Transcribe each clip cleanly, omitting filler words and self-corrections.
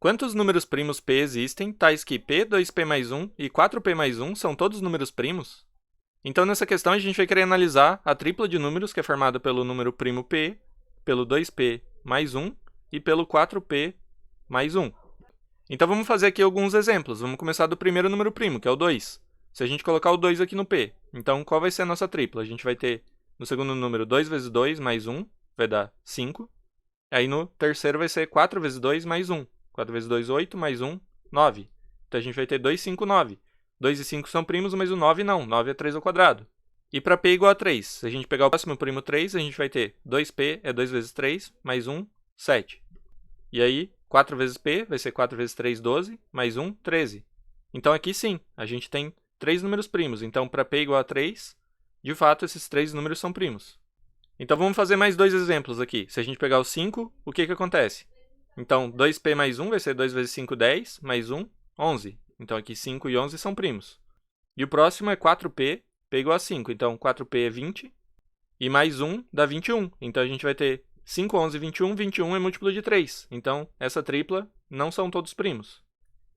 Quantos números primos p existem, tais que p, 2p mais 1 e 4p mais 1 são todos números primos? Então, nessa questão, a gente vai querer analisar a tripla de números, que é formada pelo número primo p, pelo 2p mais 1 e pelo 4p mais 1. Então, vamos fazer aqui alguns exemplos. Vamos começar do primeiro número primo, que é o 2. Se a gente colocar o 2 aqui no p, então qual vai ser a nossa tripla? A gente vai ter, no segundo número, 2 vezes 2 mais 1, vai dar 5. Aí, no terceiro, vai ser 4 vezes 2 mais 1. 4 vezes 2, 8, mais 1, 9. Então, a gente vai ter 2, 5, 9. 2 e 5 são primos, mas o 9 não. 9 é 3 ao quadrado. E para p igual a 3, se a gente pegar o próximo primo 3, a gente vai ter 2p é 2 vezes 3, mais 1, 7. E aí, 4 vezes p vai ser 4 vezes 3, 12, mais 1, 13. Então, aqui sim, a gente tem 3 números primos. Então, para p igual a 3, de fato, esses 3 números são primos. Então, vamos fazer mais dois exemplos aqui. Se a gente pegar o 5, o que acontece? Então, 2p mais 1 vai ser 2 vezes 5, 10, mais 1, 11. Então, aqui 5 e 11 são primos. E o próximo é 4p, p igual a 5. Então, 4p é 20, e mais 1 dá 21. Então, a gente vai ter 5, 11, 21. 21 é múltiplo de 3. Então, essa tripla não são todos primos.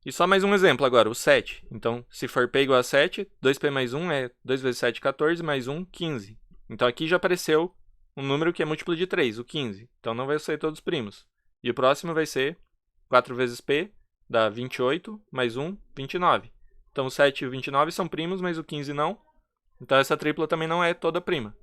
E só mais um exemplo agora, o 7. Então, se for p igual a 7, 2p mais 1 é 2 vezes 7, 14, mais 1, 15. Então, aqui já apareceu um número que é múltiplo de 3, o 15. Então, não vai ser todos primos. E o próximo vai ser 4 vezes p, dá 28, mais 1, 29. Então, o 7 e o 29 são primos, mas o 15 não. Então, essa tripla também não é toda prima.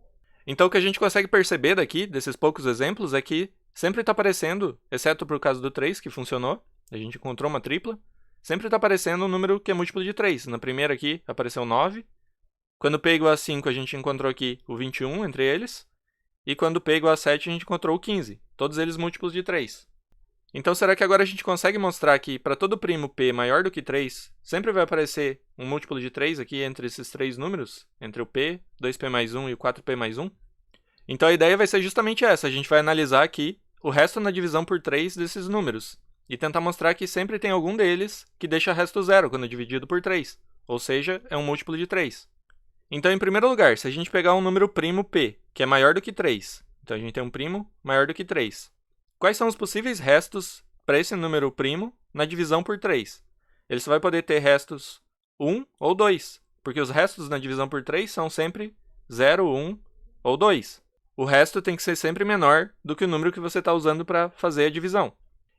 Então, o que a gente consegue perceber daqui, desses poucos exemplos, é que sempre está aparecendo, exceto por causa do 3, que funcionou, a gente encontrou uma tripla, sempre está aparecendo um número que é múltiplo de 3. Na primeira aqui, apareceu 9. Quando p igual a 5, a gente encontrou aqui o 21 entre eles. E quando p igual a 7, a gente encontrou o 15. Todos eles múltiplos de 3. Então, será que agora a gente consegue mostrar que para todo primo p maior do que 3, sempre vai aparecer um múltiplo de 3 aqui entre esses três números? Entre o p, 2p mais 1 e o 4p mais 1? Então, a ideia vai ser justamente essa. A gente vai analisar aqui o resto na divisão por 3 desses números. E tentar mostrar que sempre tem algum deles que deixa resto zero quando dividido por 3. Ou seja, é um múltiplo de 3. Então, em primeiro lugar, se a gente pegar um número primo p, que é maior do que 3, então a gente tem um primo maior do que 3. Quais são os possíveis restos para esse número primo na divisão por 3? Ele só vai poder ter restos 1 ou 2, porque os restos na divisão por 3 são sempre 0, 1 ou 2. O resto tem que ser sempre menor do que o número que você está usando para fazer a divisão.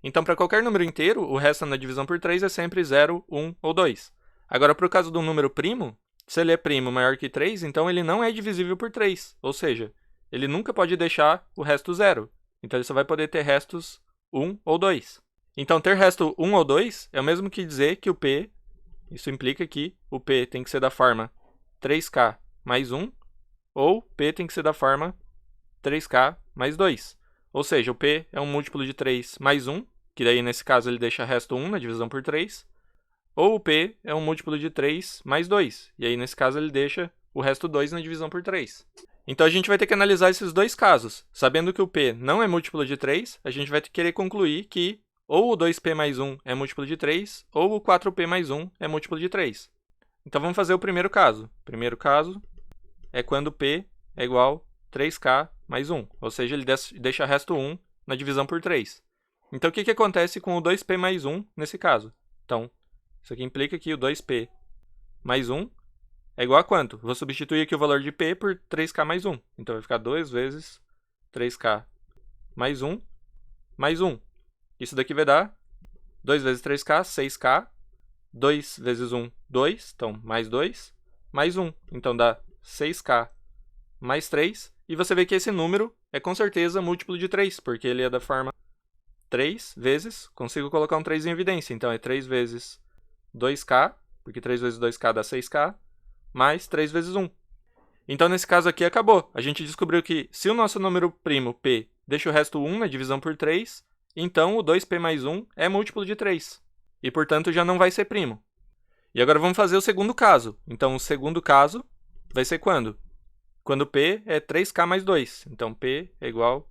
Então, para qualquer número inteiro, o resto na divisão por 3 é sempre 0, 1 ou 2. Agora, para o caso de um número primo, se ele é primo maior que 3, então ele não é divisível por 3. Ou seja, ele nunca pode deixar o resto zero. Então, ele só vai poder ter restos 1 ou 2. Então, ter resto 1 ou 2 é o mesmo que dizer que o p, isso implica que o p tem que ser da forma 3k mais 1, ou p tem que ser da forma 3k mais 2. Ou seja, o p é um múltiplo de 3 mais 1, que daí nesse caso ele deixa resto 1 na divisão por 3. Ou o p é um múltiplo de 3 mais 2, e aí nesse caso ele deixa o resto 2 na divisão por 3. Então a gente vai ter que analisar esses dois casos. Sabendo que o p não é múltiplo de 3, a gente vai querer concluir que ou o 2p mais 1 é múltiplo de 3, ou o 4p mais 1 é múltiplo de 3. Então vamos fazer o primeiro caso. O primeiro caso é quando p é igual a 3k mais 1, ou seja, ele deixa resto 1 na divisão por 3. Então o que acontece com o 2p mais 1 nesse caso? Então, isso aqui implica que o 2p mais 1 é igual a quanto? Vou substituir aqui o valor de p por 3k mais 1. Então, vai ficar 2 vezes 3k mais 1, mais 1. Isso daqui vai dar 2 vezes 3k, 6k. 2 vezes 1, 2. Então, mais 2, mais 1. Então, dá 6k mais 3. E você vê que esse número é com certeza múltiplo de 3, porque ele é da forma 3 vezes, consigo colocar um 3 em evidência. Então, é 3 vezes 2k, porque 3 vezes 2k dá 6k, mais 3 vezes 1. Então, nesse caso aqui, acabou. A gente descobriu que se o nosso número primo, p, deixa o resto 1 na divisão por 3, então o 2p mais 1 é múltiplo de 3. E, portanto, já não vai ser primo. E agora vamos fazer o segundo caso. Então, o segundo caso vai ser quando? Quando p é 3k mais 2. Então, p é igual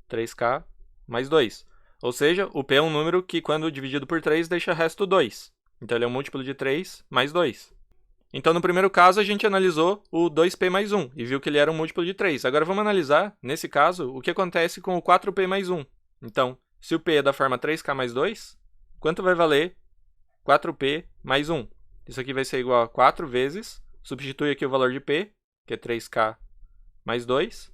a 3k mais 2. Ou seja, o p é um número que, quando dividido por 3, deixa resto 2. Então, ele é um múltiplo de 3 mais 2. Então, no primeiro caso, a gente analisou o 2p mais 1 e viu que ele era um múltiplo de 3. Agora, vamos analisar, nesse caso, o que acontece com o 4p mais 1. Então, se o p é da forma 3k mais 2, quanto vai valer 4p mais 1. Isso aqui vai ser igual a 4 vezes, substitui aqui o valor de p, que é 3k mais 2,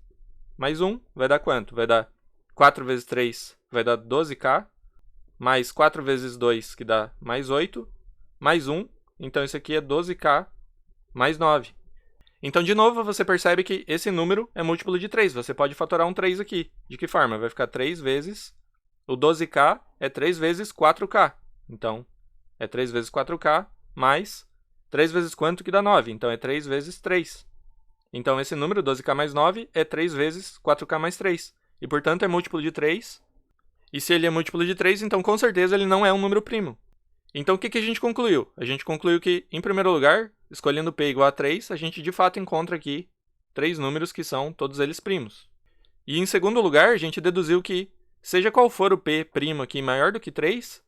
mais 1, vai dar quanto? Vai dar 4 vezes 3, vai dar 12k, mais 4 vezes 2, que dá mais 8, mais 1, então isso aqui é 12k mais 9. Então, de novo, você percebe que esse número é múltiplo de 3. Você pode fatorar um 3 aqui. De que forma? Vai ficar 3 vezes... O 12k é 3 vezes 4k. Então, é 3 vezes 4k mais 3 vezes quanto que dá 9? Então, é 3 vezes 3. Então, esse número, 12k mais 9, é 3 vezes 4k mais 3. E, portanto, é múltiplo de 3. E se ele é múltiplo de 3, então, com certeza, ele não é um número primo. Então, o que a gente concluiu? A gente concluiu que, em primeiro lugar, escolhendo p igual a 3, a gente de fato encontra aqui 3 números que são todos eles primos. E, em segundo lugar, a gente deduziu que, seja qual for o p primo aqui maior do que 3,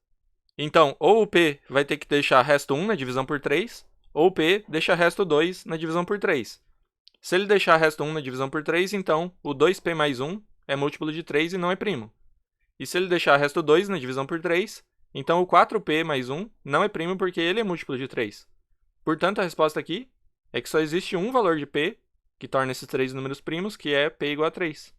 então, ou o p vai ter que deixar resto 1 na divisão por 3, ou o p deixa resto 2 na divisão por 3. Se ele deixar resto 1 na divisão por 3, então, o 2p mais 1 é múltiplo de 3 e não é primo. E se ele deixar resto 2 na divisão por 3, então o 4p mais 1 não é primo porque ele é múltiplo de 3. Portanto, a resposta aqui é que só existe um valor de p que torna esses 3 números primos, que é p igual a 3.